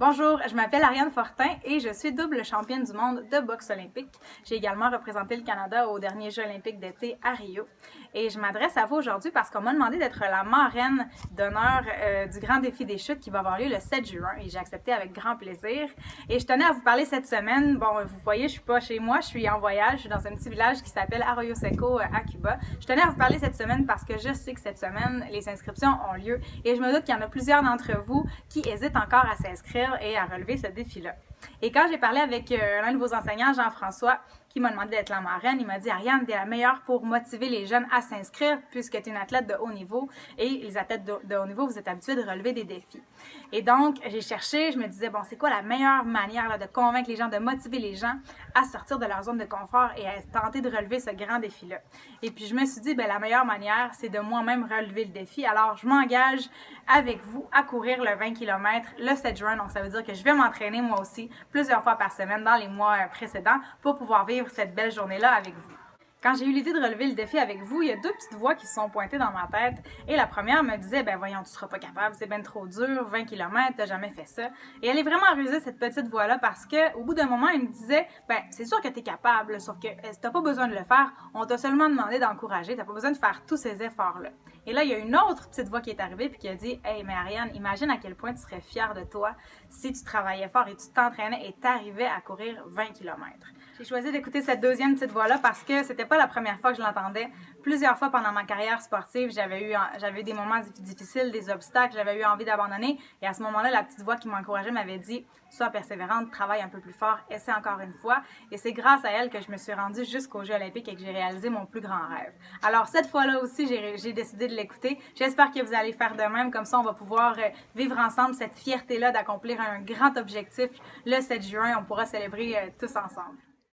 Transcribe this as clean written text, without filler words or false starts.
Bonjour, je m'appelle Ariane Fortin et je suis double championne du monde de boxe olympique. J'ai également représenté le Canada aux derniers Jeux olympiques d'été à Rio. Et je m'adresse à vous aujourd'hui parce qu'on m'a demandé d'être la marraine d'honneur du grand défi des chutes qui va avoir lieu le 7 juin et j'ai accepté avec grand plaisir. Et je tenais à vous parler cette semaine. Bon, vous voyez, je suis pas chez moi, je suis en voyage, je suis dans un petit village qui s'appelle Arroyo Seco à Cuba. Je tenais à vous parler cette semaine parce que je sais que cette semaine, les inscriptions ont lieu et je me doute qu'il y en a plusieurs d'entre vous qui hésitent encore à s'inscrire et à relever ce défi-là. Et quand j'ai parlé avec l'un de vos enseignants, Jean-François, qui m'a demandé d'être la marraine, il m'a dit « Ariane, tu es la meilleure pour motiver les jeunes à s'inscrire puisque tu es une athlète de haut niveau et les athlètes de haut niveau, vous êtes habitués de relever des défis. » Et donc, j'ai cherché, je me disais « Bon, c'est quoi la meilleure manière là, de convaincre les gens, de motiver les gens à sortir de leur zone de confort et à tenter de relever ce grand défi-là? » Et puis, je me suis dit « La meilleure manière, c'est de moi-même relever le défi. Alors, je m'engage avec vous à courir le 20 km le 7 juin. Donc, ça veut dire que je vais m'entraîner moi aussi plusieurs fois par semaine dans les mois précédents pour pouvoir vivre cette belle journée-là avec vous. Quand j'ai eu l'idée de relever le défi avec vous, il y a deux petites voix qui se sont pointées dans ma tête. Et la première me disait, voyons, tu seras pas capable, c'est bien trop dur, 20 km, t'as jamais fait ça. Et elle est vraiment rusée, cette petite voix-là, parce que au bout d'un moment, elle me disait, c'est sûr que t'es capable, sauf que t'as pas besoin de le faire, on t'a seulement demandé d'encourager, t'as pas besoin de faire tous ces efforts-là. Et là, il y a une autre petite voix qui est arrivée puis qui a dit, hey, mais Ariane, imagine à quel point tu serais fière de toi si tu travaillais fort et tu t'entraînais et t'arrivais à courir 20 km. J'ai choisi d'écouter cette deuxième petite voix-là parce que c'était pas la première fois que je l'entendais. Plusieurs fois pendant ma carrière sportive, j'avais eu des moments difficiles, des obstacles, j'avais eu envie d'abandonner. Et à ce moment-là, la petite voix qui m'encourageait m'avait dit « Sois persévérante, travaille un peu plus fort, essaie encore une fois. » Et c'est grâce à elle que je me suis rendue jusqu'aux Jeux olympiques et que j'ai réalisé mon plus grand rêve. Alors cette fois-là aussi, j'ai décidé de l'écouter. J'espère que vous allez faire de même. Comme ça, on va pouvoir vivre ensemble cette fierté-là d'accomplir un grand objectif le 7 juin. On pourra célébrer tous ensemble.